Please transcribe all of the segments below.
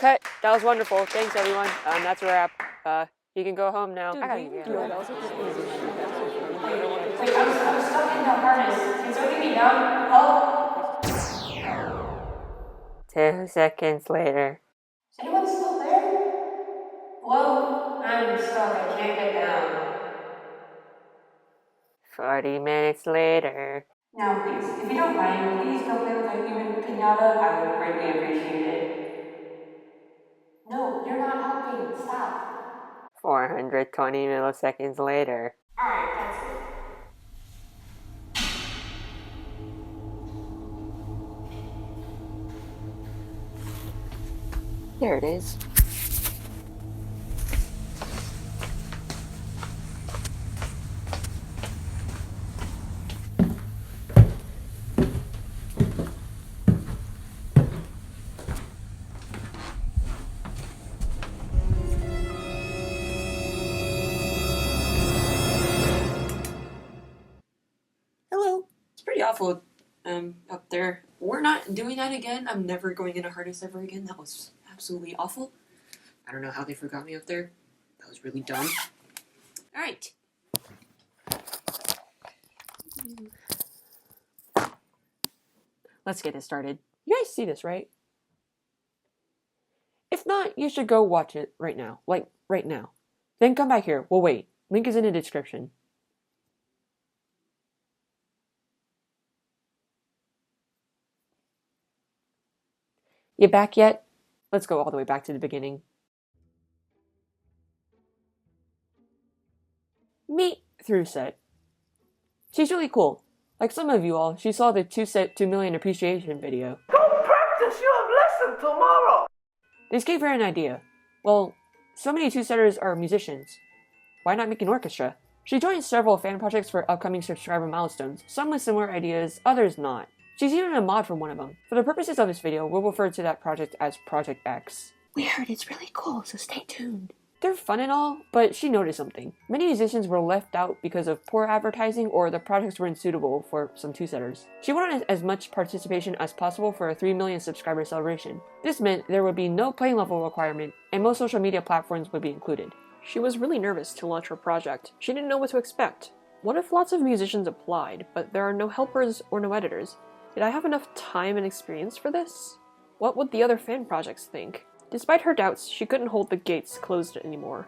Cut. That was wonderful. Thanks, everyone. That's a wrap. You can go home now. Dude, I was stuck in the harness. Can somebody get me down? Help! 2 seconds later. Is anyone still there? Hello? I'm stuck. I can't get down. 40 minutes later. Now, please, if you don't mind, please don't play with a human pinata. I would greatly appreciate it. No, you're not helping. Stop. 420 milliseconds later. Alright, that's it. There it is. Hello. It's pretty awful up there. We're not doing that again. I'm never going in a harness ever again. That was absolutely awful. I don't know how they forgot me up there. That was really dumb. Alright. Let's get it started. You guys see this, right? If not, you should go watch it right now. Like, right now. Then come back here. We'll wait. Link is in the description. You back yet? Let's go all the way back to the beginning. Meet Twoset. She's really cool. Like some of you all, she saw the Twoset 2 million appreciation video. Go practice, you have lesson tomorrow! This gave her an idea. Well, so many two-setters are musicians. Why not make an orchestra? She joined several fan projects for upcoming subscriber milestones, some with similar ideas, others not. She's even a mod for one of them. For the purposes of this video, we'll refer to that project as Project X. We heard it's really cool, so stay tuned. They're fun and all, but she noticed something. Many musicians were left out because of poor advertising or the projects weren't suitable for some two-setters. She wanted as much participation as possible for a 3 million subscriber celebration. This meant there would be no playing level requirement, and most social media platforms would be included. She was really nervous to launch her project. She didn't know what to expect. What if lots of musicians applied, but there are no helpers or no editors? Did I have enough time and experience for this? What would the other fan projects think? Despite her doubts, she couldn't hold the gates closed anymore.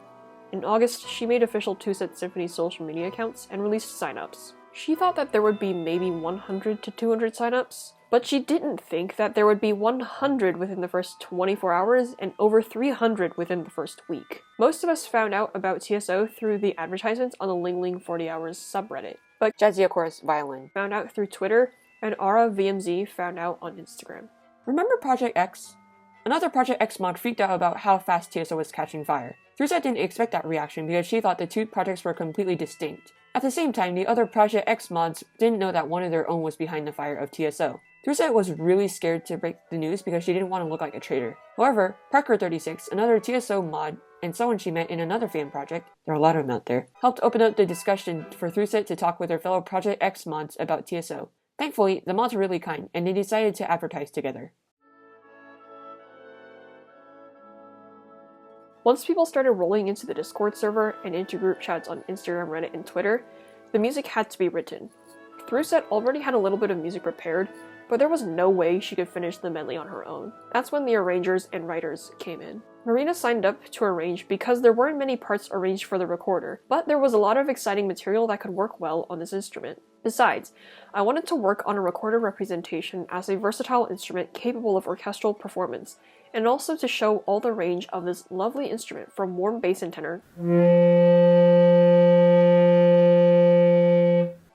In August, she made official twosetsymphony social media accounts and released signups. She thought that there would be maybe 100 to 200 signups, but she didn't think that there would be 100 within the first 24 hours and over 300 within the first week. Most of us found out about TSO through the advertisements on the Ling Ling 40 Hours subreddit, but Jazzy, of course, violin. found out through Twitter, and Ara VMZ found out on Instagram. Remember Project X? Another Project X mod freaked out about how fast TSO was catching fire. Twoset didn't expect that reaction because she thought the two projects were completely distinct. At the same time, the other Project X mods didn't know that one of their own was behind the fire of TSO. Twoset was really scared to break the news because she didn't want to look like a traitor. However, Parker36, another TSO mod, and someone she met in another fan project, there are a lot of them out there, helped open up the discussion for Twoset to talk with her fellow Project X mods about TSO. Thankfully, the mods were really kind, and they decided to advertise together. Once people started rolling into the Discord server and into group chats on Instagram, Reddit, and Twitter, the music had to be written. Twoset already had a little bit of music prepared, but there was no way she could finish the medley on her own. That's when the arrangers and writers came in. Marina signed up to arrange because there weren't many parts arranged for the recorder, but there was a lot of exciting material that could work well on this instrument. Besides, I wanted to work on a recorder representation as a versatile instrument capable of orchestral performance, and also to show all the range of this lovely instrument from warm bass and tenor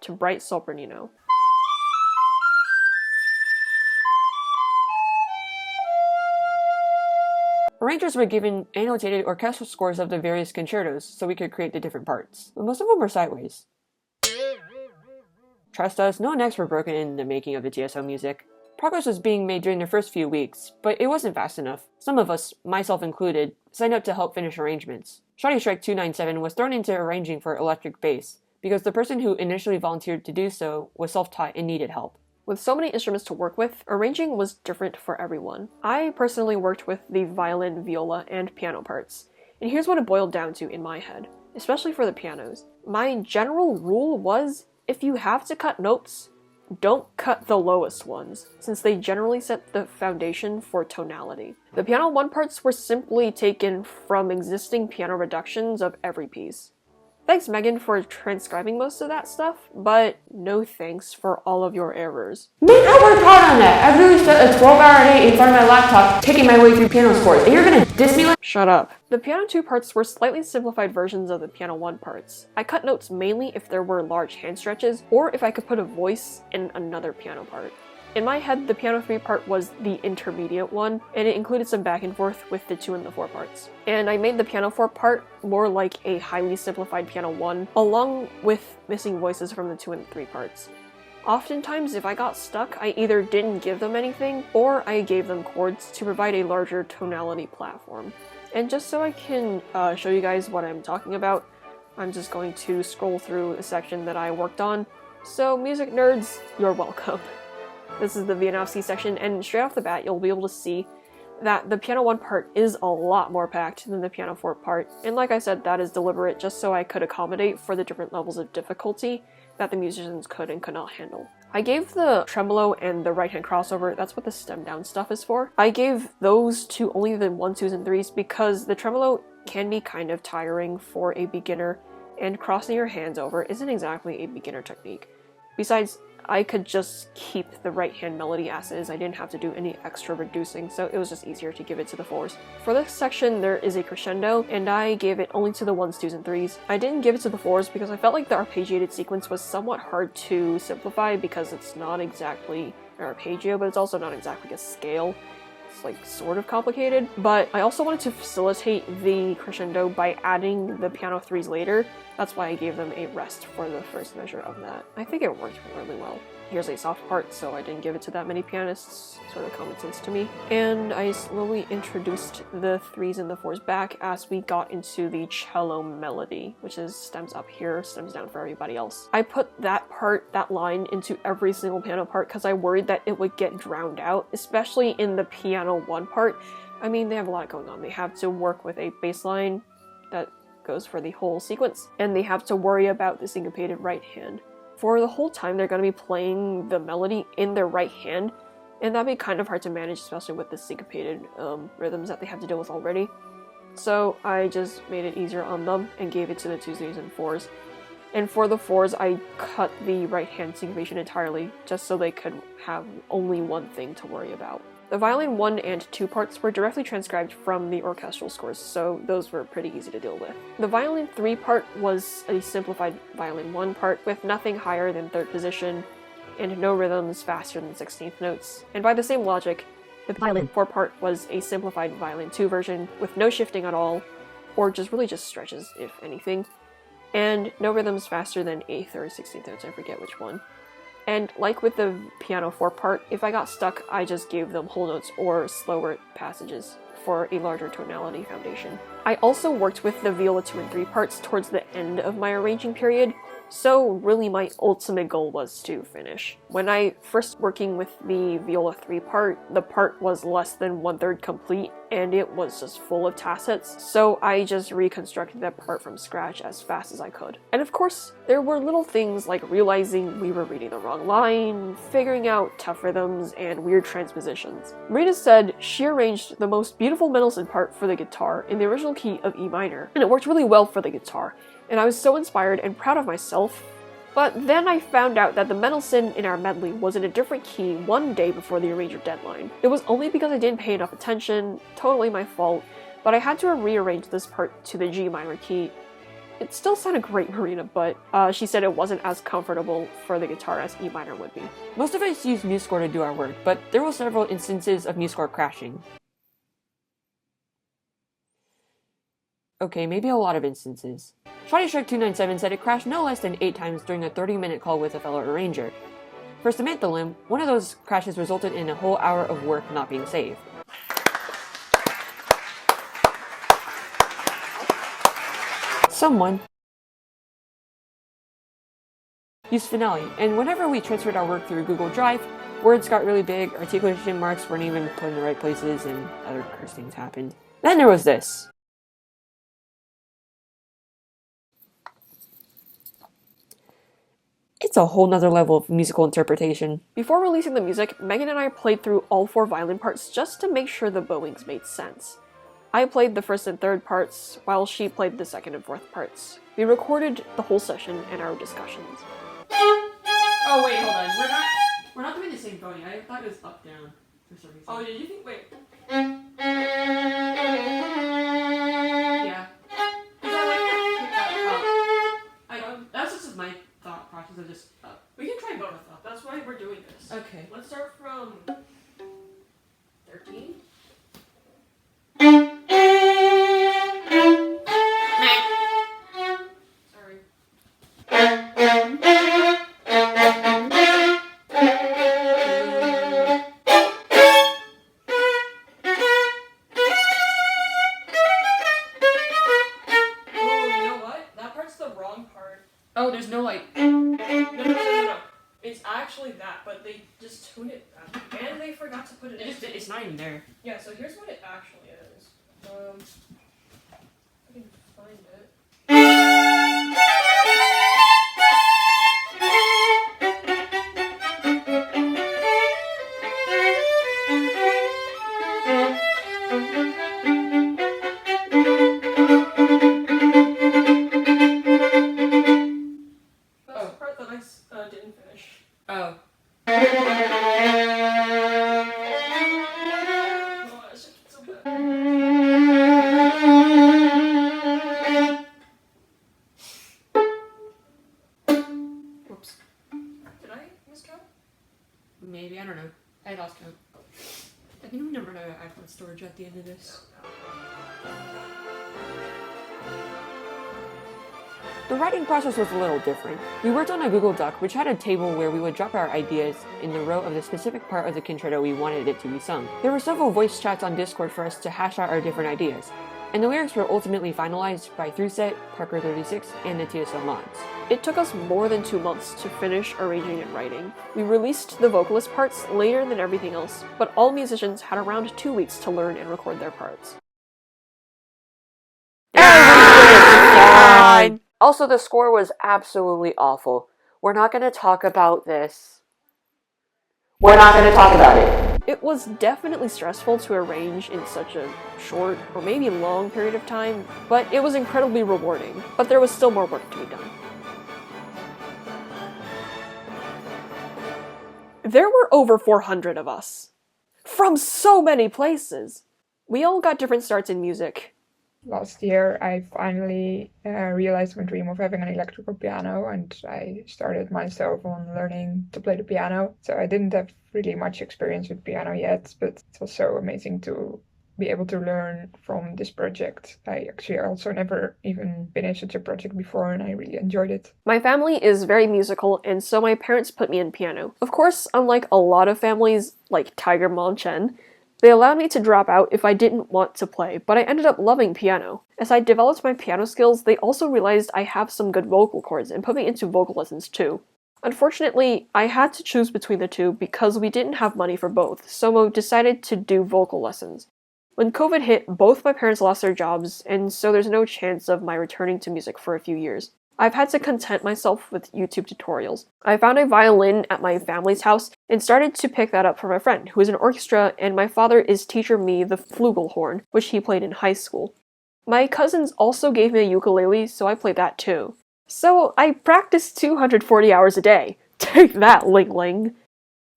to bright sopranino. Arrangers were given annotated orchestral scores of the various concertos so we could create the different parts, but most of them were sideways. Trust us, no necks were broken in the making of the TSO music. Progress was being made during the first few weeks, but it wasn't fast enough. Some of us, myself included, signed up to help finish arrangements. Shotty Shrek 297 was thrown into arranging for electric bass, because the person who initially volunteered to do so was self-taught and needed help. With so many instruments to work with, arranging was different for everyone. I personally worked with the violin, viola, and piano parts, and here's what it boiled down to in my head, especially for the pianos. My general rule was, if you have to cut notes, don't cut the lowest ones, since they generally set the foundation for tonality. The piano 1 parts were simply taken from existing piano reductions of every piece. Thanks, Megan, for transcribing most of that stuff, but no thanks for all of your errors. Man, I worked hard on that. I really spent a 12-hour day in front of my laptop taking my way through piano scores, and you're gonna diss me like— Shut up. The piano 2 parts were slightly simplified versions of the piano 1 parts. I cut notes mainly if there were large hand stretches, or if I could put a voice in another piano part. In my head, the piano 3 part was the intermediate one, and it included some back and forth with the 2 and the 4 parts. And I made the piano 4 part more like a highly simplified piano 1, along with missing voices from the 2 and 3 parts. Oftentimes, if I got stuck, I either didn't give them anything, or I gave them chords to provide a larger tonality platform. And just so I can show you guys what I'm talking about, I'm just going to scroll through a section that I worked on. So music nerds, you're welcome. This is the Wieniawski section, and straight off the bat, you'll be able to see that the piano 1 part is a lot more packed than the piano 4 part. And like I said, that is deliberate just so I could accommodate for the different levels of difficulty that the musicians could and could not handle. I gave the tremolo and the right hand crossover, that's what the stem down stuff is for. I gave those to only the 1s, 2s, and 3s because the tremolo can be kind of tiring for a beginner, and crossing your hands over isn't exactly a beginner technique. Besides, I could just keep the right hand melody as is. I didn't have to do any extra reducing, so it was just easier to give it to the 4s. For this section, there is a crescendo, and I gave it only to the 1s, 2s, and 3s. I didn't give it to the 4s because I felt like the arpeggiated sequence was somewhat hard to simplify because it's not exactly an arpeggio, but it's also not exactly a scale. It's like sort of complicated, but I also wanted to facilitate the crescendo by adding the piano 3s later. That's why I gave them a rest for the first measure of that. I think it worked really well. Here's a soft part, so I didn't give it to that many pianists, sort of common sense to me. And I slowly introduced the 3s and the 4s back as we got into the cello melody, which is stems up here, stems down for everybody else. I put that part, that line, into every single piano part because I worried that it would get drowned out, especially in the piano 1 part. I mean, they have a lot going on. They have to work with a bass line that goes for the whole sequence, and they have to worry about the syncopated right hand. For the whole time, they're going to be playing the melody in their right hand, and that'd be kind of hard to manage, especially with the syncopated rhythms that they have to deal with already. So I just made it easier on them and gave it to the 2s, 3s, and 4s. And for the 4s, I cut the right hand syncopation entirely, just so they could have only one thing to worry about. The violin 1 and 2 parts were directly transcribed from the orchestral scores, so those were pretty easy to deal with. The violin 3 part was a simplified violin 1 part with nothing higher than 3rd position and no rhythms faster than 16th notes. And by the same logic, the violin 4 part was a simplified violin 2 version with no shifting at all, or just stretches, if anything, and no rhythms faster than 8th or 16th notes, I forget which one. And like with the piano 4 part, if I got stuck, I just gave them whole notes or slower passages for a larger tonality foundation. I also worked with the viola 2 and 3 parts towards the end of my arranging period, so really my ultimate goal was to finish. When I first working with the viola 3 part, the part was less than 1/3 complete, and it was just full of tacets, so I just reconstructed that part from scratch as fast as I could. And of course, there were little things like realizing we were reading the wrong line, figuring out tough rhythms, and weird transpositions. Marina said she arranged the most beautiful Mendelssohn part for the guitar in the original key of E minor, and it worked really well for the guitar, and I was so inspired and proud of myself. But then I found out that the Mendelssohn in our medley was in a different key one day before the arranger deadline. It was only because I didn't pay enough attention, totally my fault, but I had to rearrange this part to the G minor key. It still sounded great, Marina, but she said it wasn't as comfortable for the guitar as E minor would be. Most of us use MuseScore to do our work, but there were several instances of MuseScore crashing. Okay, maybe a lot of instances. ShottyShrek297 said it crashed no less than 8 times during a 30-minute call with a fellow arranger. For Samantha Lim, one of those crashes resulted in a whole hour of work not being saved. Someone used Finale, and whenever we transferred our work through Google Drive, Words got really big, articulation marks weren't even put in the right places, and other cursed things happened. Then there was this. It's a whole nother level of musical interpretation. Before releasing the music, Megan and I played through all 4 violin parts just to make sure the bowings made sense. I played the first and third parts, while she played the second and fourth parts. We recorded the whole session and our discussions. Oh wait, hold on. We're not doing the same bowing. I thought it was up down for some reason. Oh, did you think? Wait. Yeah. That's just my thought process of just up. We can try both up. That's why we're doing this. Okay. Let's start from 13. Sorry. Oh, there's no like. No. It's actually that, but they just tuned it back. And they forgot to put it in. It's not even there. Yeah, so here's what it actually is. I can find it. That's the part that I didn't finish. Oh. Oh, I should get so bad. Whoops. Did I miscount? Maybe, I don't know. I lost count. I think we never know iPhone storage at the end of this. The writing process was a little different. We worked on a Google Doc, which had a table where we would drop our ideas in the row of the specific part of the concerto we wanted it to be sung. There were several voice chats on Discord for us to hash out our different ideas, and the lyrics were ultimately finalized by Twoset, Parker36, and the TSO mods. It took us more than 2 months to finish arranging and writing. We released the vocalist parts later than everything else, but all musicians had around 2 weeks to learn and record their parts. Fine. Also, the score was absolutely awful. We're not going to talk about this. We're not going to talk about it. It was definitely stressful to arrange in such a short or maybe long period of time, but it was incredibly rewarding. But there was still more work to be done. There were over 400 of us. From so many places. We all got different starts in music. Last year, I finally realized my dream of having an electrical piano, and I started myself on learning to play the piano. So I didn't have really much experience with piano yet, but it was so amazing to be able to learn from this project. I actually also never even finished such a project before, and I really enjoyed it. My family is very musical, and so my parents put me in piano. Of course, unlike a lot of families, like Tiger Mom Chen, they allowed me to drop out if I didn't want to play, but I ended up loving piano. As I developed my piano skills, they also realized I have some good vocal cords and put me into vocal lessons too. Unfortunately, I had to choose between the two because we didn't have money for both, so I decided to do vocal lessons. When COVID hit, both my parents lost their jobs, and so there's no chance of my returning to music for a few years. I've had to content myself with YouTube tutorials. I found a violin at my family's house and started to pick that up for my friend, who is in orchestra, and my father is teaching me the flugelhorn, which he played in high school. My cousins also gave me a ukulele, so I played that too. So I practiced 240 hours a day. Take that, Ling Ling!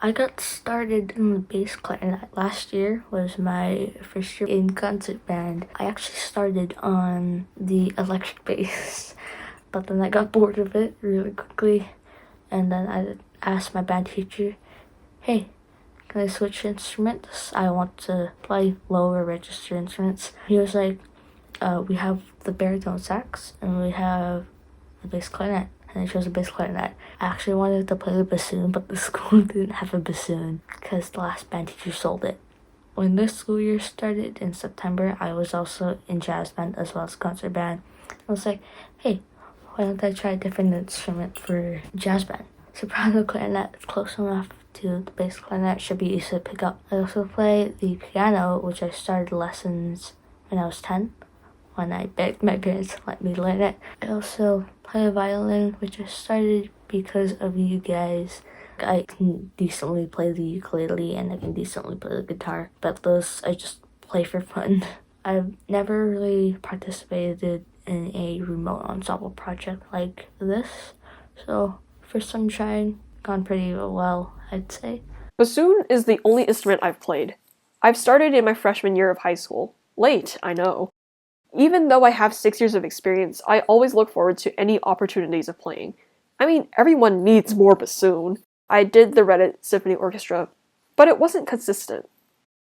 I got started in the bass clarinet. Last year was my first year in concert band. I actually started on the electric bass, but then I got bored of it really quickly, and then I asked my band teacher, hey, can I switch instruments? I want to play lower register instruments. He was like, we have the baritone sax, and we have the bass clarinet. And I chose a bass clarinet. I actually wanted to play the bassoon, but the school didn't have a bassoon because the last band teacher sold it. When this school year started in September, I was also in jazz band as well as concert band. I was like, hey, why don't I try a different instrument for jazz band? Soprano clarinet is close enough to the bass clarinet should be easy to pick up. I also play the piano, which I started lessons when I was 10, when I begged my parents to let me learn it. I also play a violin, which I started because of you guys. I can decently play the ukulele and I can decently play the guitar, but those I just play for fun. I've never really participated in a remote ensemble project like this, so first time trying, gone pretty well, I'd say. Bassoon is the only instrument I've played. I've started in my freshman year of high school. Late, I know. Even though I have 6 years of experience, I always look forward to any opportunities of playing. I mean, everyone needs more bassoon. I did the Reddit Symphony Orchestra, but it wasn't consistent.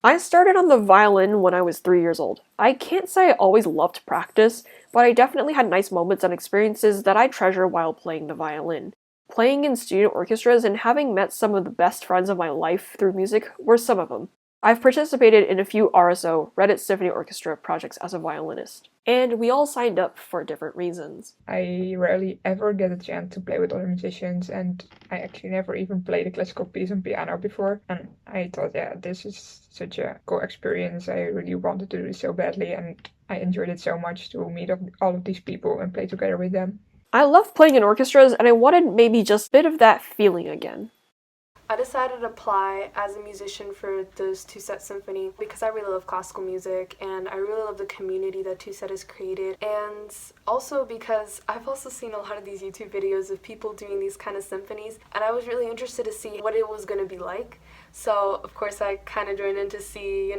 I started on the violin when I was 3 years old. I can't say I always loved practice, but I definitely had nice moments and experiences that I treasure while playing the violin. Playing in student orchestras and having met some of the best friends of my life through music were some of them. I've participated in a few RSO, Reddit Symphony Orchestra projects as a violinist, and we all signed up for different reasons. I rarely ever get a chance to play with other musicians, and I actually never even played a classical piece on piano before. And I thought, yeah, this is such a cool experience. I really wanted to do it so badly, and I enjoyed it so much to meet all of these people and play together with them. I love playing in orchestras, and I wanted maybe just a bit of that feeling again. I decided to apply as a musician for this Twoset Symphony because I really love classical music and I really love the community that Twoset has created, and also because I've also seen a lot of these YouTube videos of people doing these kind of symphonies and I was really interested to see what it was going to be like. So of course I kind of joined in to see,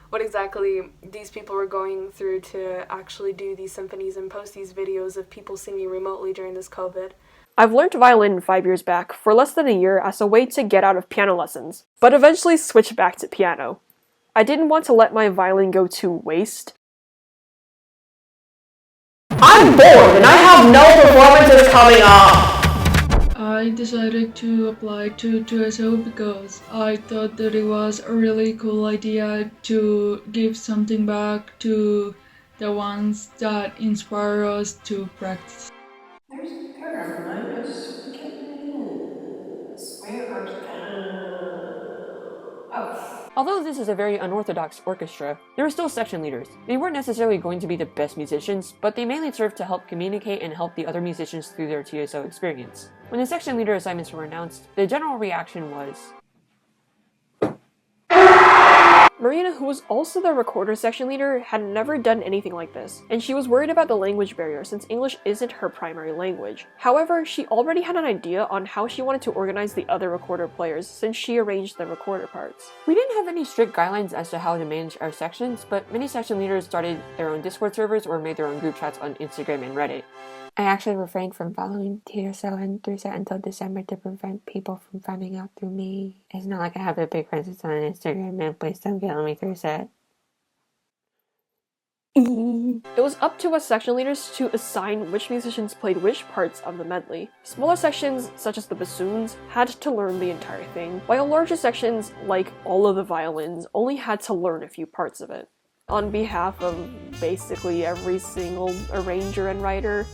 what exactly these people were going through to actually do these symphonies and post these videos of people singing remotely during this COVID. I've learned violin 5 years back for less than a year as a way to get out of piano lessons, but eventually switched back to piano. I didn't want to let my violin go to waste. I'm bored and I have no performances coming up! I decided to apply to TSO because I thought that it was a really cool idea to give something back to the ones that inspire us to practice. There's a paragraph in my notes. Where are Oh. Although this is a very unorthodox orchestra, there are still section leaders. They weren't necessarily going to be the best musicians, but they mainly served to help communicate and help the other musicians through their TSO experience. When the section leader assignments were announced, the general reaction was... Marina, who was also the recorder section leader, had never done anything like this, and she was worried about the language barrier since English isn't her primary language. However, she already had an idea on how she wanted to organize the other recorder players since she arranged the recorder parts. We didn't have any strict guidelines as to how to manage our sections, but many section leaders started their own Discord servers or made their own group chats on Instagram and Reddit. I actually refrained from following TSO and Twoset until December to prevent people from finding out through me. It's not like I have a big presence on Instagram, man. Please don't get on me, Twoset. It was up to us section leaders to assign which musicians played which parts of the medley. Smaller sections, such as the bassoons, had to learn the entire thing, while larger sections, like all of the violins, only had to learn a few parts of it. On behalf of basically every single arranger and writer,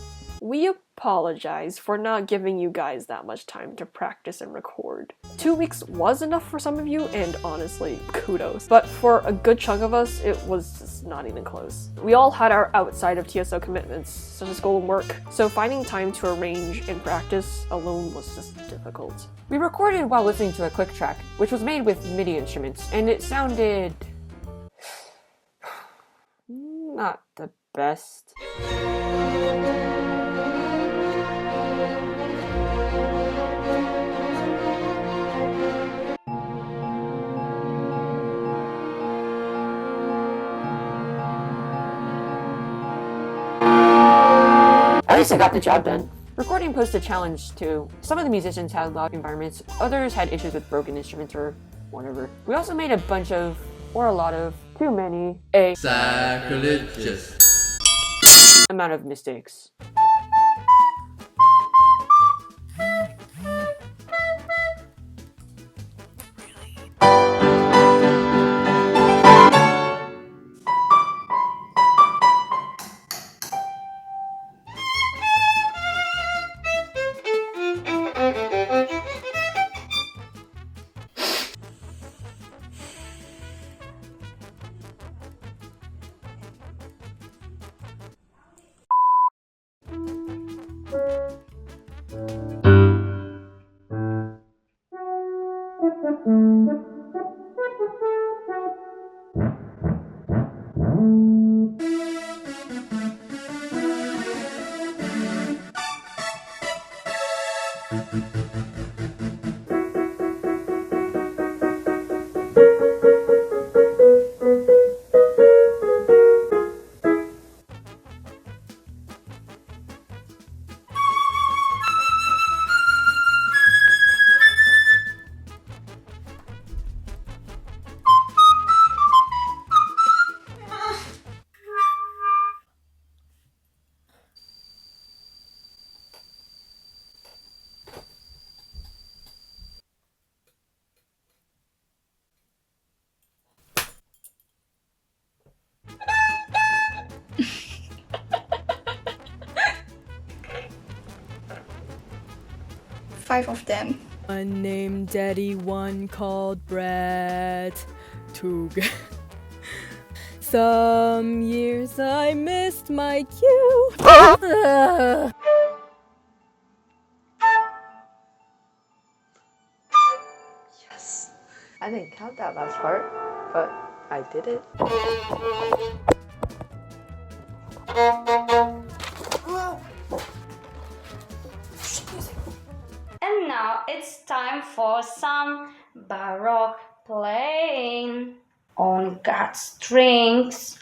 we apologize for not giving you guys that much time to practice and record. 2 weeks was enough for some of you, and honestly, kudos. But for a good chunk of us, it was just not even close. We all had our outside of TSO commitments, such as school and work, so finding time to arrange and practice alone was just difficult. We recorded while listening to a click track, which was made with MIDI instruments, and it sounded... not the best. At least I got the job done. Recording posed a challenge too. Some of the musicians had loud environments, others had issues with broken instruments or whatever. We also made a bunch of, or a lot of, too many, sacrilegious amount of mistakes. 5 of them. One named Daddy, one called Brett. Two. Some years I missed my cue. Yes. I didn't count that last part, but I did it. And now it's time for some baroque playing on God's strings.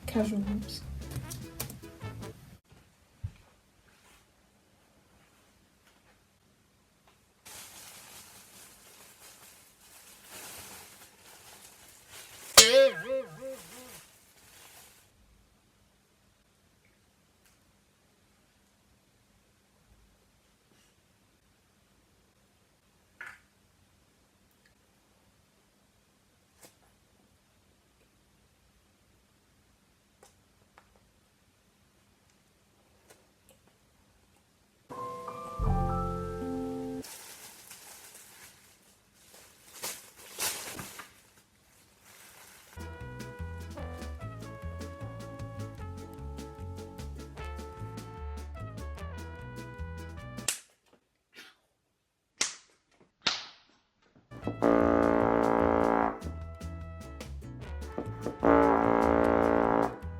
Casual moves.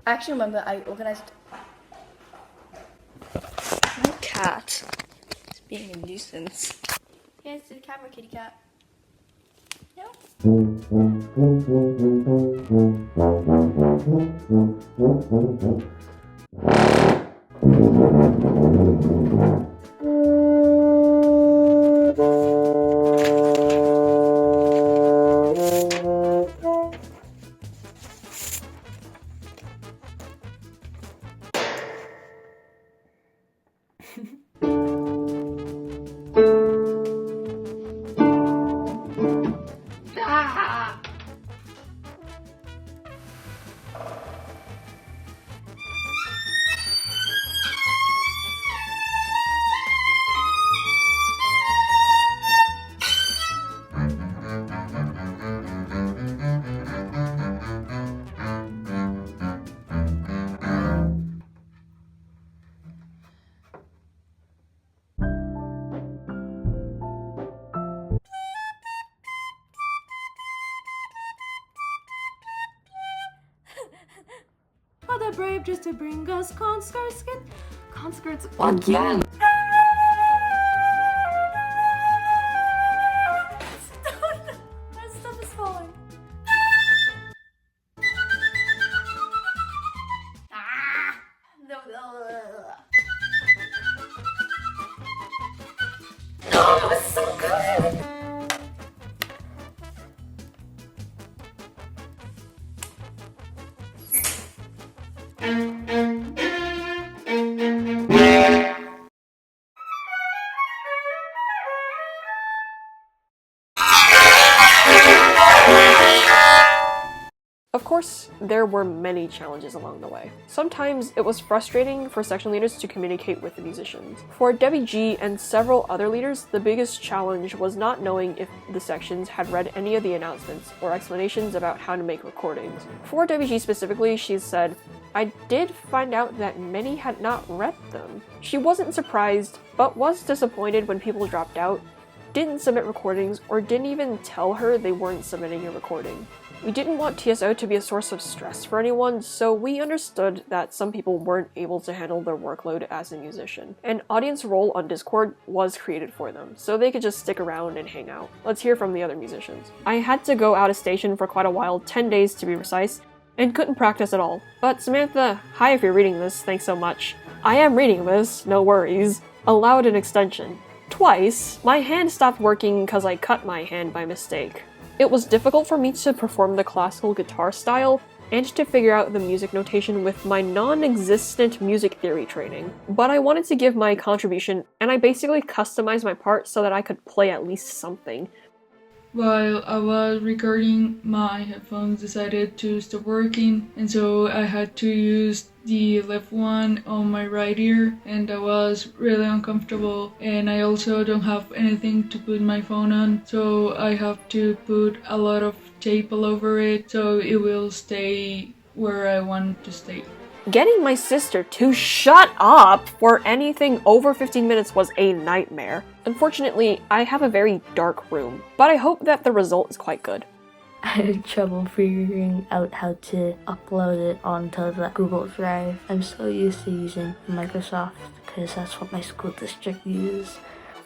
I actually remember I organized. My cat is being a nuisance. Here's the camera, kitty cat. No. Are they brave just to bring us concerts Again. My stuff is falling. Oh, it's so good. Of course, there were many challenges along the way. Sometimes it was frustrating for section leaders to communicate with the musicians. For Debbie G and several other leaders, the biggest challenge was not knowing if the sections had read any of the announcements or explanations about how to make recordings. For Debbie G specifically, she said, "I did find out that many had not read them." She wasn't surprised, but was disappointed when people dropped out, didn't submit recordings, or didn't even tell her they weren't submitting a recording. We didn't want TSO to be a source of stress for anyone, so we understood that some people weren't able to handle their workload as a musician. An audience role on Discord was created for them, so they could just stick around and hang out. Let's hear from the other musicians. I had to go out of station for quite a while, 10 days to be precise, and couldn't practice at all. But Samantha, hi if you're reading this, thanks so much. I am reading this, no worries. Allowed an extension. Twice, my hand stopped working because I cut my hand by mistake. It was difficult for me to perform the classical guitar style and to figure out the music notation with my non-existent music theory training. But I wanted to give my contribution, and I basically customized my part so that I could play at least something. While I was recording, my headphones decided to stop working, and so I had to use the left one on my right ear, and that was really uncomfortable. And I also don't have anything to put my phone on, so I have to put a lot of tape all over it so it will stay where I want to stay. Getting my sister to shut up for anything over 15 minutes was a nightmare. Unfortunately, I have a very dark room, but I hope that the result is quite good. I had trouble figuring out how to upload it onto the Google Drive. I'm so used to using Microsoft because that's what my school district uses.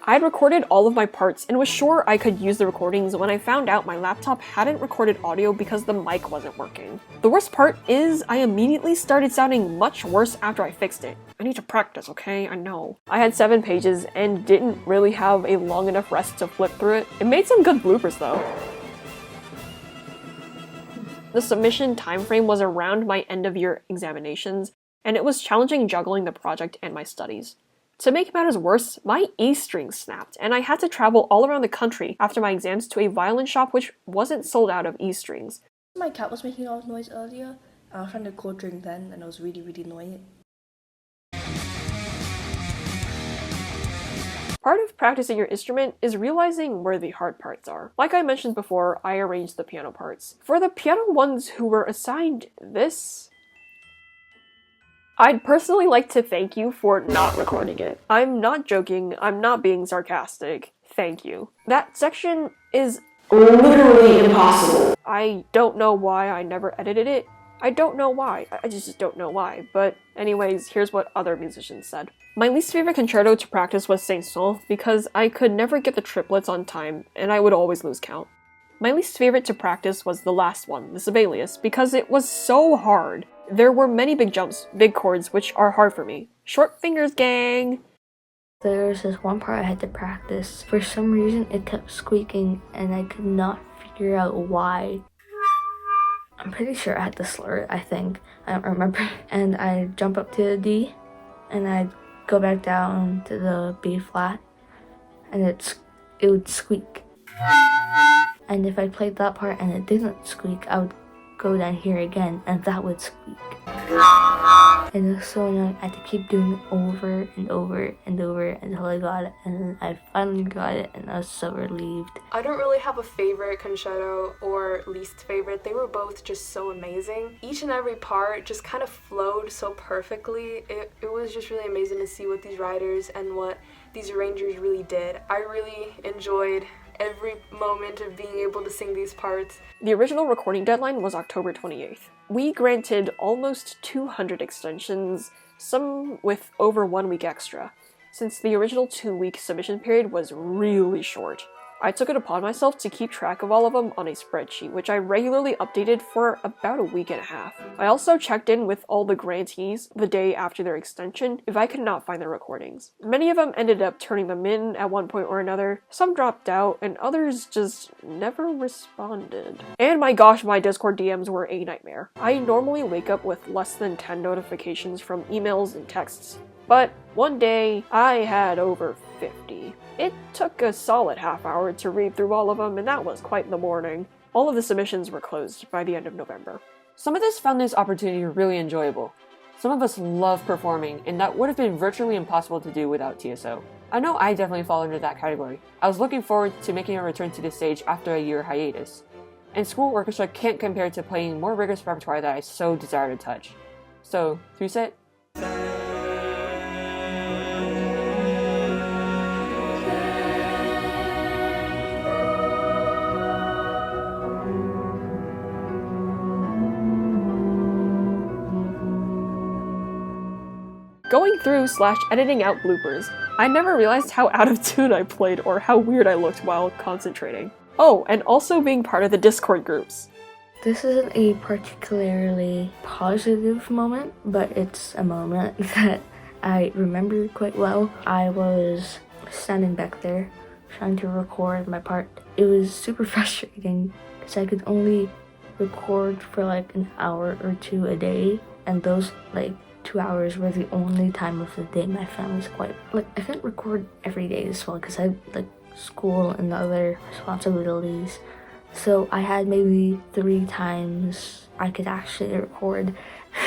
I had recorded all of my parts and was sure I could use the recordings when I found out my laptop hadn't recorded audio because the mic wasn't working. The worst part is I immediately started sounding much worse after I fixed it. I need to practice, okay? I know. I had 7 pages and didn't really have a long enough rest to flip through it. It made some good bloopers though. The submission timeframe was around my end-of-year examinations, and it was challenging juggling the project and my studies. To make matters worse, my E-string snapped, and I had to travel all around the country after my exams to a violin shop which wasn't sold out of E-strings. My cat was making a lot of noise earlier. I was trying to code during then, and I was really annoying it. Part of practicing your instrument is realizing where the hard parts are. Like I mentioned before, I arranged the piano parts. For the piano ones who were assigned this, I'd personally like to thank you for not recording it. I'm not joking, I'm not being sarcastic. Thank you. That section is literally impossible. I don't know why I never edited it. I don't know why. I just don't know why. But anyways, here's what other musicians said. My least favorite concerto to practice was Saint-Saëns because I could never get the triplets on time and I would always lose count. My least favorite to practice was the last one, the Sibelius, because it was so hard. There were many big jumps, big chords, which are hard for me. Short fingers, gang! There's this one part I had to practice. For some reason, it kept squeaking, and I could not figure out why. I'm pretty sure I had to slur it, I think. I don't remember. And I'd jump up to the D, and I'd go back down to the B flat, and it would squeak. And if I played that part and it didn't squeak, I would go down here again, and that would squeak. And it was so annoying. I had to keep doing it over and over and over until I got it, and then I finally got it, and I was so relieved. I don't really have a favorite concerto or least favorite. They were both just so amazing. Each and every part just kind of flowed so perfectly. It was just really amazing to see what these writers and what these arrangers really did. I really enjoyed every moment of being able to sing these parts. The original recording deadline was October 28th. We granted almost 200 extensions, some with over 1 week extra, since the original 2-week submission period was really short. I took it upon myself to keep track of all of them on a spreadsheet, which I regularly updated for about a week and a half. I also checked in with all the grantees the day after their extension if I could not find their recordings. Many of them ended up turning them in at one point or another, some dropped out, and others just never responded. And my gosh, my Discord DMs were a nightmare. I normally wake up with less than 10 notifications from emails and texts, but one day I had over 50. It took a solid half hour to read through all of them, and that was quite the morning. All of the submissions were closed by the end of November. Some of us found this opportunity really enjoyable. Some of us love performing, and that would have been virtually impossible to do without TSO. I know I definitely fall under that category. I was looking forward to making a return to the stage after a year hiatus. And school orchestra can't compare to playing more rigorous repertoire that I so desire to touch. So, Twoset? Going through / editing out bloopers, I never realized how out of tune I played or how weird I looked while concentrating. Oh, and also being part of the Discord groups. This isn't a particularly positive moment, but it's a moment that I remember quite well. I was standing back there trying to record my part. It was super frustrating because I could only record for like an hour or two a day, and those 2 hours were the only time of the day my family's quite I couldn't record every day as well because I had school and other responsibilities. So I had maybe 3 times I could actually record.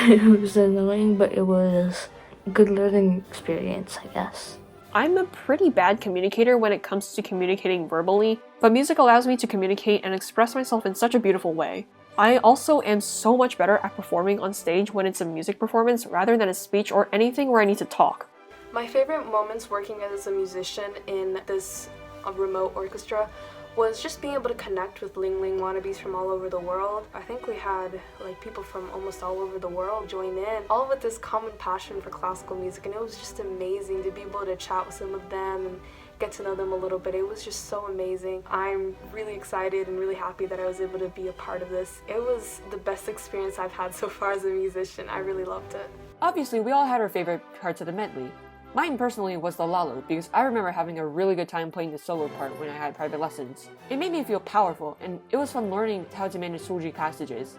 It was annoying, but it was a good learning experience, I guess. I'm a pretty bad communicator when it comes to communicating verbally, but music allows me to communicate and express myself in such a beautiful way. I also am so much better at performing on stage when it's a music performance rather than a speech or anything where I need to talk. My favorite moments working as a musician in this remote orchestra was just being able to connect with Ling Ling wannabes from all over the world. I think we had people from almost all over the world join in, all with this common passion for classical music, and it was just amazing to be able to chat with some of them and get to know them a little bit. It was just so amazing. I'm really excited and really happy that I was able to be a part of this. It was the best experience I've had so far as a musician. I really loved it. Obviously, we all had our favorite parts of the medley. Mine personally was the Lalo, because I remember having a really good time playing the solo part when I had private lessons. It made me feel powerful, and it was fun learning how to manage Sulji passages.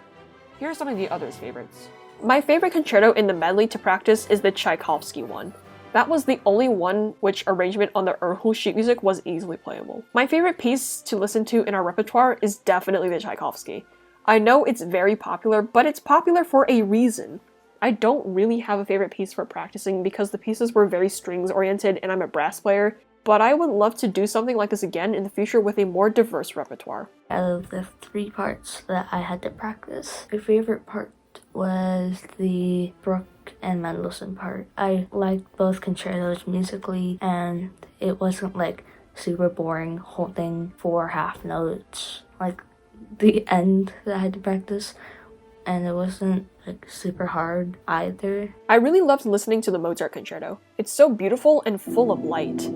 Here are some of the others' favorites. My favorite concerto in the medley to practice is the Tchaikovsky one. That was the only one which arrangement on the Erhu sheet music was easily playable. My favorite piece to listen to in our repertoire is definitely the Tchaikovsky. I know it's very popular, but it's popular for a reason. I don't really have a favorite piece for practicing because the pieces were very strings oriented and I'm a brass player, but I would love to do something like this again in the future with a more diverse repertoire. Out of the 3 parts that I had to practice, my favorite part was the Bruch and Mendelssohn part. I liked both concertos musically, and it wasn't super boring holding 4 half notes like the end that I had to practice, and it wasn't super hard either. I really loved listening to the Mozart concerto. It's so beautiful and full of light.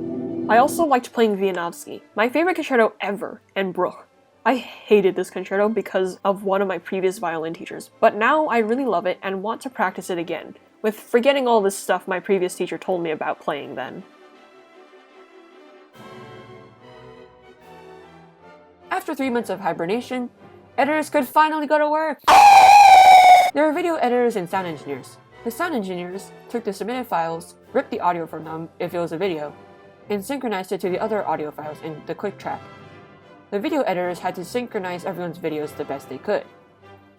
I also liked playing Wieniawski, my favorite concerto ever, and Bruch. I hated this concerto because of one of my previous violin teachers, but now I really love it and want to practice it again, with forgetting all this stuff my previous teacher told me about playing then. After 3 months of hibernation, editors could finally go to work! There were video editors and sound engineers. The sound engineers took the submitted files, ripped the audio from them if it was a video, and synchronized it to the other audio files in the click track. The video editors had to synchronize everyone's videos the best they could.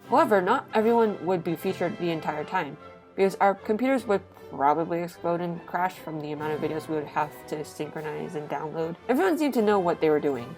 However, not everyone would be featured the entire time, because our computers would probably explode and crash from the amount of videos we would have to synchronize and download. Everyone seemed to know what they were doing.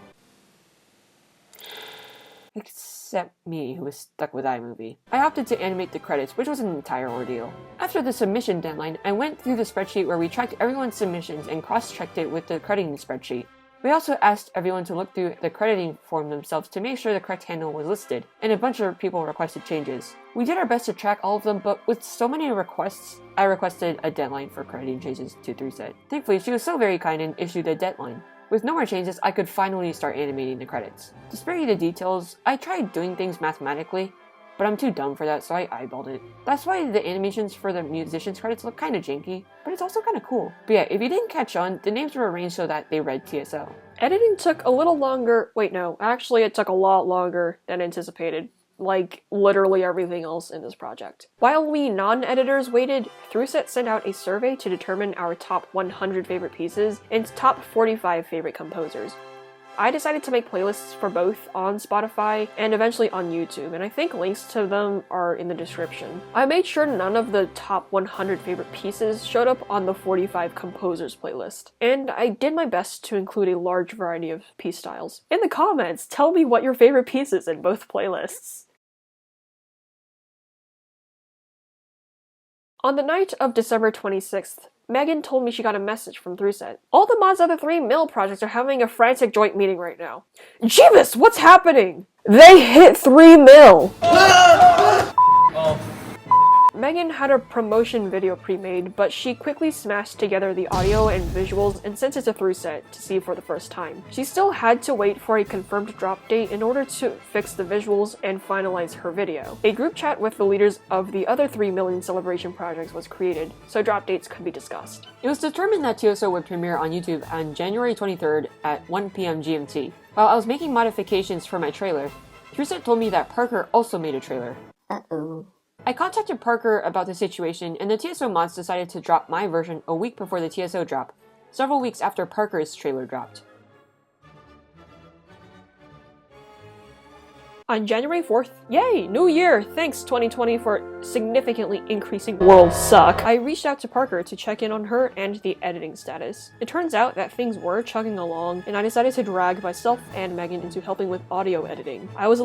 Except me, who was stuck with iMovie. I opted to animate the credits, which was an entire ordeal. After the submission deadline, I went through the spreadsheet where we tracked everyone's submissions and cross-checked it with the crediting spreadsheet. We also asked everyone to look through the crediting form themselves to make sure the correct handle was listed, and a bunch of people requested changes. We did our best to track all of them, but with so many requests, I requested a deadline for crediting changes to Twoset. Thankfully, she was so very kind and issued a deadline. With no more changes, I could finally start animating the credits. To spare you the details, I tried doing things mathematically, but I'm too dumb for that, so I eyeballed it. That's why the animations for the musicians' credits look kinda janky, but it's also kinda cool. But yeah, if you didn't catch on, the names were arranged so that they read TSO. Editing took a little longer. Wait, no, actually it took a lot longer than anticipated. Like, literally everything else in this project. While we non-editors waited, Twoset sent out a survey to determine our top 100 favorite pieces and top 45 favorite composers. I decided to make playlists for both on Spotify and eventually on YouTube, and I think links to them are in the description. I made sure none of the top 100 favorite pieces showed up on the 45 composers playlist, and I did my best to include a large variety of piece styles. In the comments, tell me what your favorite piece is in both playlists. On the night of December 26th, Megan told me she got a message from Twoset. All the mods of the 3 mil projects are having a frantic joint meeting right now. Jeebus, what's happening? They hit 3 mil! Megan had a promotion video pre-made, but she quickly smashed together the audio and visuals and sent it to Twoset to see for the first time. She still had to wait for a confirmed drop date in order to fix the visuals and finalize her video. A group chat with the leaders of the other 3 million celebration projects was created, so drop dates could be discussed. It was determined that TSO would premiere on YouTube on January 23rd at 1 p.m. GMT. While I was making modifications for my trailer, Twoset told me that Parker also made a trailer. Uh-oh. I contacted Parker about the situation, and the TSO mods decided to drop my version a week before the TSO drop, several weeks after Parker's trailer dropped. On January 4th, yay, new year! Thanks 2020 for significantly increasing world suck. I reached out to Parker to check in on her and the editing status. It turns out that things were chugging along, and I decided to drag myself and Megan into helping with audio editing. I was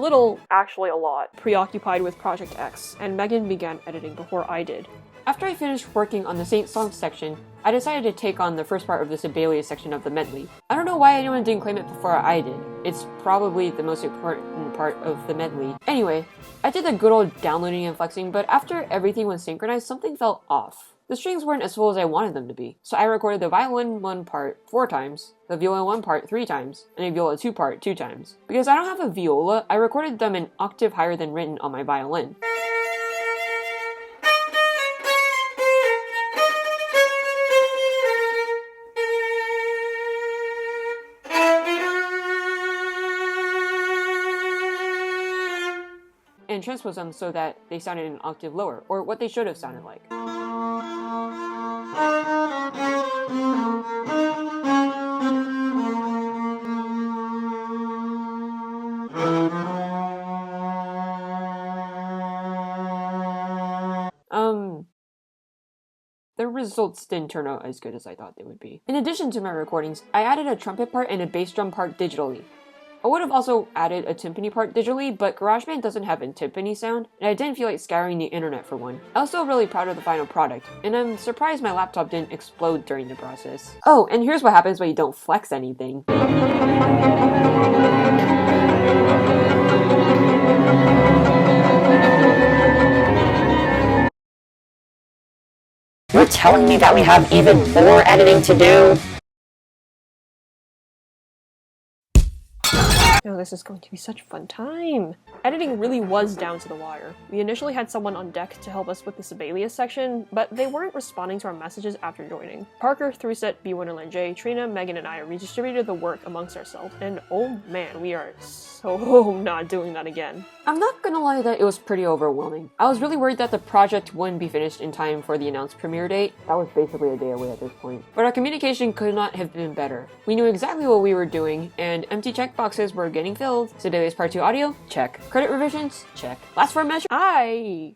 actually a lot, preoccupied with Project X, and Megan began editing before I did. After I finished working on the Saint Song section, I decided to take on the first part of the Sibelius section of the medley. I don't know why anyone didn't claim it before I did. It's probably the most important part of the medley. Anyway, I did the good old downloading and flexing, but after everything was synchronized, something felt off. The strings weren't as full as I wanted them to be. So I recorded the violin 1 part 4 times, the viola 1 part 3 times, and a viola 2 part 2 times. Because I don't have a viola, I recorded them an octave higher than written on my violin. And transpose them so that they sounded an octave lower, or what they should have sounded like. The results didn't turn out as good as I thought they would be. In addition to my recordings, I added a trumpet part and a bass drum part digitally. I would have also added a timpani part digitally, but GarageBand doesn't have a timpani sound, and I didn't feel like scouring the internet for one. I was still really proud of the final product, and I'm surprised my laptop didn't explode during the process. Oh, and here's what happens when you don't flex anything. You're telling me that we have even more editing to do? Oh, this is going to be such a fun time! Editing really was down to the wire. We initially had someone on deck to help us with the Sibelius section, but they weren't responding to our messages after joining. Parker, Twoset, B1LN J, Trina, Megan, and I redistributed the work amongst ourselves, and oh man, we are so not doing that again. I'm not gonna lie that it was pretty overwhelming. I was really worried that the project wouldn't be finished in time for the announced premiere date. That was basically a day away at this point. But our communication could not have been better. We knew exactly what we were doing, and empty checkboxes were getting filled. Sibelius Part 2 audio? Check. Credit revisions? Check. Last 4 measures? I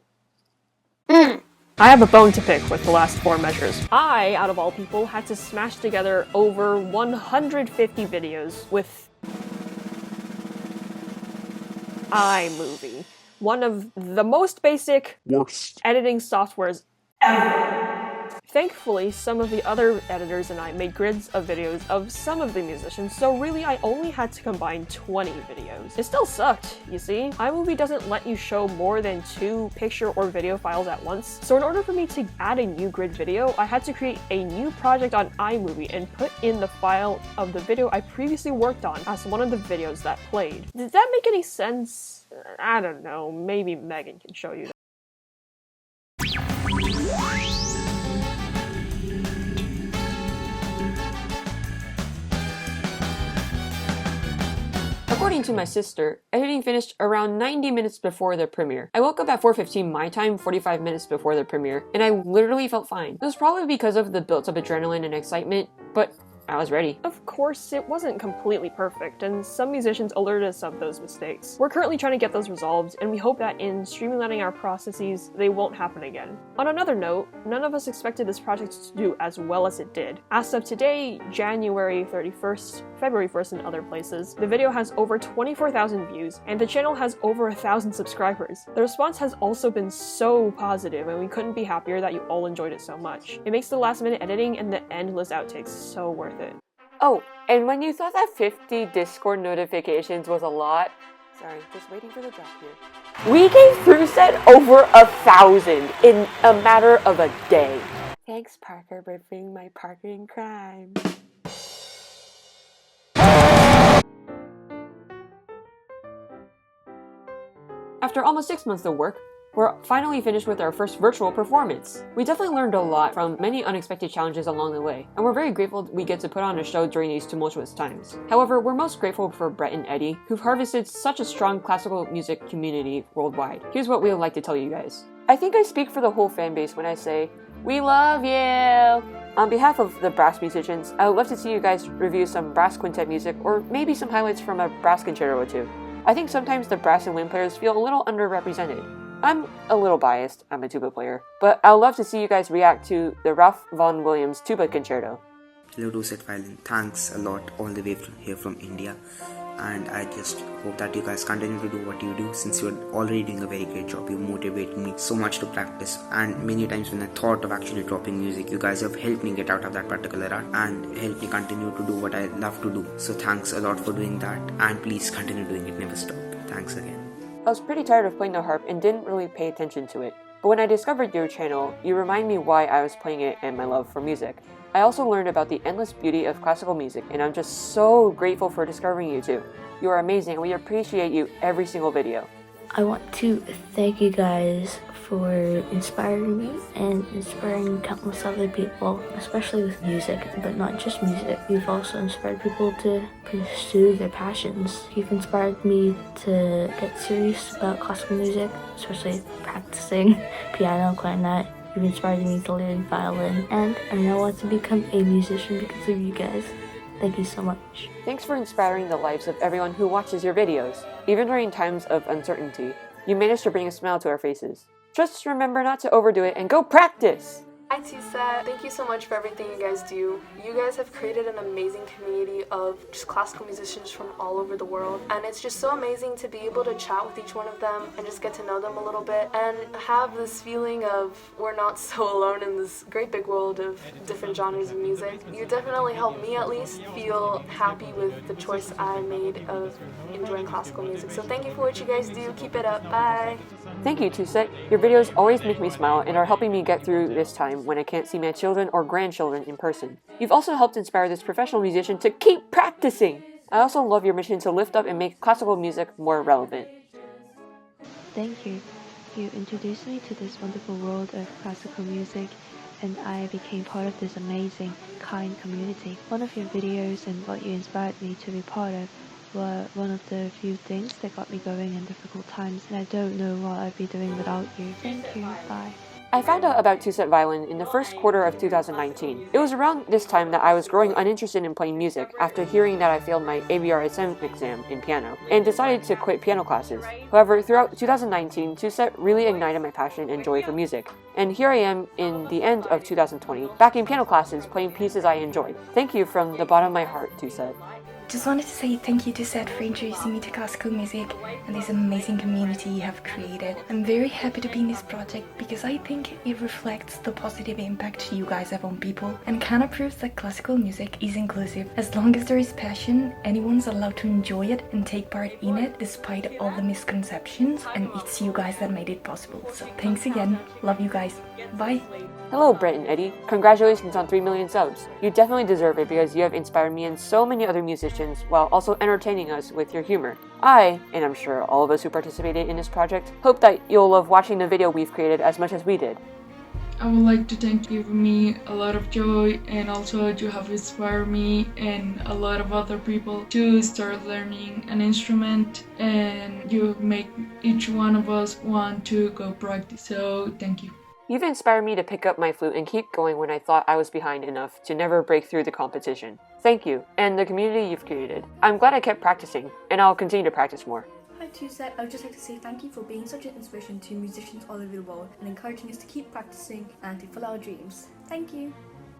have a bone to pick with the last 4 measures. I, out of all people, had to smash together over 150 videos with iMovie, one of the most basic, worst editing softwares ever. Thankfully, some of the other editors and I made grids of videos of some of the musicians, so really I only had to combine 20 videos. It still sucked, you see? iMovie doesn't let you show more than 2 picture or video files at once, so in order for me to add a new grid video, I had to create a new project on iMovie and put in the file of the video I previously worked on as one of the videos that played. Does that make any sense? I don't know, maybe Megan can show you that. According to my sister, editing finished around 90 minutes before the premiere. I woke up at 4:15 my time, 45 minutes before the premiere, and I literally felt fine. It was probably because of the built-up adrenaline and excitement, but I was ready. Of course, it wasn't completely perfect, and some musicians alerted us of those mistakes. We're currently trying to get those resolved, and we hope that in streamlining our processes, they won't happen again. On another note, none of us expected this project to do as well as it did. As of today, January 31st, February 1st, and other places, the video has over 24,000 views, and the channel has over 1,000 subscribers. The response has also been so positive, and we couldn't be happier that you all enjoyed it so much. It makes the last-minute editing and the endless outtakes so worth it. Oh, and when you thought that 50 Discord notifications was a lot, sorry, just waiting for the drop here. We gave Twoset over 1,000 in a matter of a day. Thanks, Parker, for being my partner in crime. After almost 6 months of work, we're finally finished with our first virtual performance. We definitely learned a lot from many unexpected challenges along the way, and we're very grateful we get to put on a show during these tumultuous times. However, we're most grateful for Brett and Eddie, who've harvested such a strong classical music community worldwide. Here's what we would like to tell you guys. I think I speak for the whole fanbase when I say, we love you! On behalf of the brass musicians, I would love to see you guys review some brass quintet music, or maybe some highlights from a brass concerto or two. I think sometimes the brass and wind players feel a little underrepresented. I'm a little biased, I'm a tuba player, but I'd love to see you guys react to the Ralph Vaughan Williams tuba concerto. Hello twosetviolin, thanks a lot all the way here from India, and I just hope that you guys continue to do what you do, since you're already doing a very great job. You motivate me so much to practice, and many times when I thought of actually dropping music, you guys have helped me get out of that particular art and helped me continue to do what I love to do. So thanks a lot for doing that, and please continue doing it, never stop. Thanks again. I was pretty tired of playing the harp and didn't really pay attention to it, but when I discovered your channel, you remind me why I was playing it and my love for music. I also learned about the endless beauty of classical music, and I'm just so grateful for discovering you too. You are amazing, and we appreciate you every single video. I want to thank you guys for inspiring me and inspiring countless other people, especially with music, but not just music. You've also inspired people to pursue their passions. You've inspired me to get serious about classical music, especially practicing piano, clarinet. You've inspired me to learn violin, and I now want to become a musician because of you guys. Thank you so much. Thanks for inspiring the lives of everyone who watches your videos. Even during times of uncertainty, you managed to bring a smile to our faces. Just remember not to overdo it and go practice! Hi Twoset, thank you so much for everything you guys do. You guys have created an amazing community of just classical musicians from all over the world, and it's just so amazing to be able to chat with each one of them and just get to know them a little bit and have this feeling of we're not so alone in this great big world of different genres of music. You definitely helped me at least feel happy with the choice I made of enjoying classical music. So thank you for what you guys do. Keep it up. Bye! Thank you, Twoset. Your videos always make me smile and are helping me get through this time when I can't see my children or grandchildren in person. You've also helped inspire this professional musician to keep practicing! I also love your mission to lift up and make classical music more relevant. Thank you. You introduced me to this wonderful world of classical music, and I became part of this amazing, kind community. One of your videos and what you inspired me to be part of were one of the few things that got me going in difficult times, and I don't know what I'd be doing without you. Thank you. Bye. I found out about twosetviolin in the first quarter of 2019. It was around this time that I was growing uninterested in playing music after hearing that I failed my ABRSM exam in piano, and decided to quit piano classes. However, throughout 2019, Twoset really ignited my passion and joy for music, and here I am in the end of 2020, back in piano classes playing pieces I enjoyed. Thank you from the bottom of my heart, Twoset. Just wanted to say thank you to Twoset for introducing me to classical music and this amazing community you have created. I'm very happy to be in this project because I think it reflects the positive impact you guys have on people and kind of proves that classical music is inclusive. As long as there is passion, anyone's allowed to enjoy it and take part in it despite all the misconceptions, and it's you guys that made it possible. So thanks again. Love you guys. Bye. Hello, Brett and Eddie. Congratulations on 3 million subs. You definitely deserve it because you have inspired me and so many other musicians while also entertaining us with your humor. I, and I'm sure all of us who participated in this project, hope that you'll love watching the video we've created as much as we did. I would like to thank you for me a lot of joy, and also you have inspired me and a lot of other people to start learning an instrument, and you make each one of us want to go practice. So thank you. You've inspired me to pick up my flute and keep going when I thought I was behind enough to never break through the competition. Thank you, and the community you've created. I'm glad I kept practicing, and I'll continue to practice more. Hi Twoset, I would just like to say thank you for being such an inspiration to musicians all over the world and encouraging us to keep practicing and to follow our dreams. Thank you.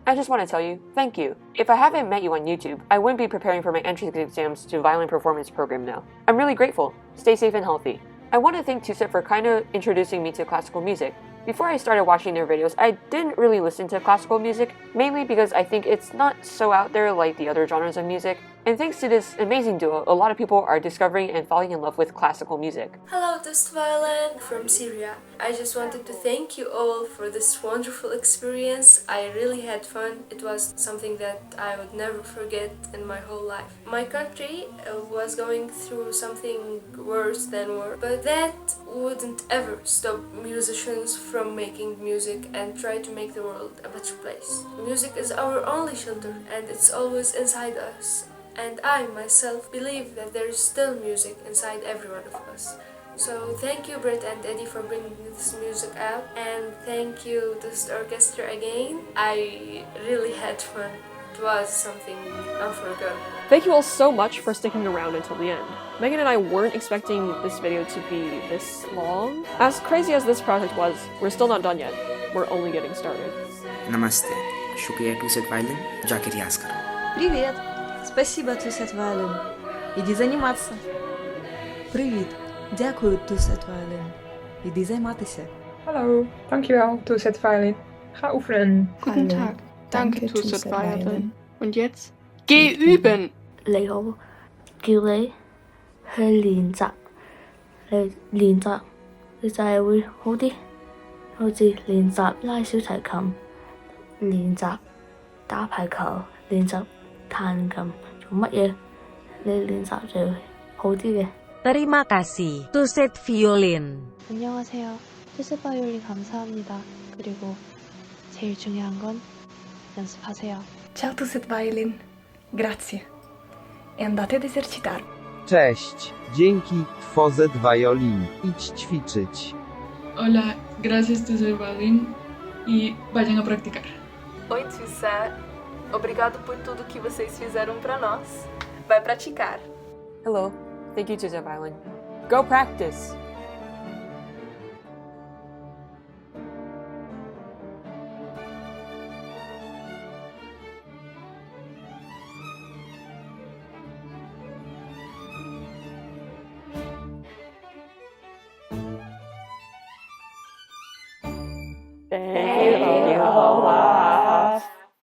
I just want to tell you, thank you. If I haven't met you on YouTube, I wouldn't be preparing for my entrance exams to violin performance program now. I'm really grateful. Stay safe and healthy. I want to thank Twoset for kind of introducing me to classical music. Before I started watching their videos, I didn't really listen to classical music, mainly because I think it's not so out there like the other genres of music. And thanks to this amazing duo, a lot of people are discovering and falling in love with classical music. Hello, twosetviolin from Syria. I just wanted to thank you all for this wonderful experience. I really had fun. It was something that I would never forget in my whole life. My country was going through something worse than war, but that wouldn't ever stop musicians from making music and try to make the world a better place. Music is our only shelter and it's always inside us. And I myself believe that there is still music inside every one of us. So thank you Britt and Eddie for bringing this music out, and thank you to the orchestra again. I really had fun. It was something unforgettable. Thank you all so much for sticking around until the end. Megan and I weren't expecting this video to be this long. As crazy as this project was, we're still not done yet. We're only getting started. Namaste. Shukriya Twoset Violin. Jaake riyaz karo. Привет! Спасибо, twosetviolin. Иди заниматься. Привіт. Дякую, twosetviolin. Іди займатися. Hallo, dankjewel, twosetviolin. Ga oefenen. Guten Tag. Danke, twosetviolin. Und jetzt? Geh üben! 你好，叫你去練習，你練習你就係會好啲，好似練習拉小提琴、練習打排球、練習彈琴，做乜嘢你練習就會好啲嘅。 Terima kasih, twosetviolin. 안녕하세요. twosetviolin 감사합니다. 그리고 제일 중요한 건 연습하세요. Ciao twosetviolin. Grazie. E andate ad esercitar. Cześć, dzięki twosetviolin. Idź ćwiczyć. Hola, gracias twosetviolin e vayan a practicar. Oi, Twoset. Obrigado por tudo que vocês fizeram pra nós. Vai praticar. Hello, thank you Twoset Violin. Go practice! Thank you.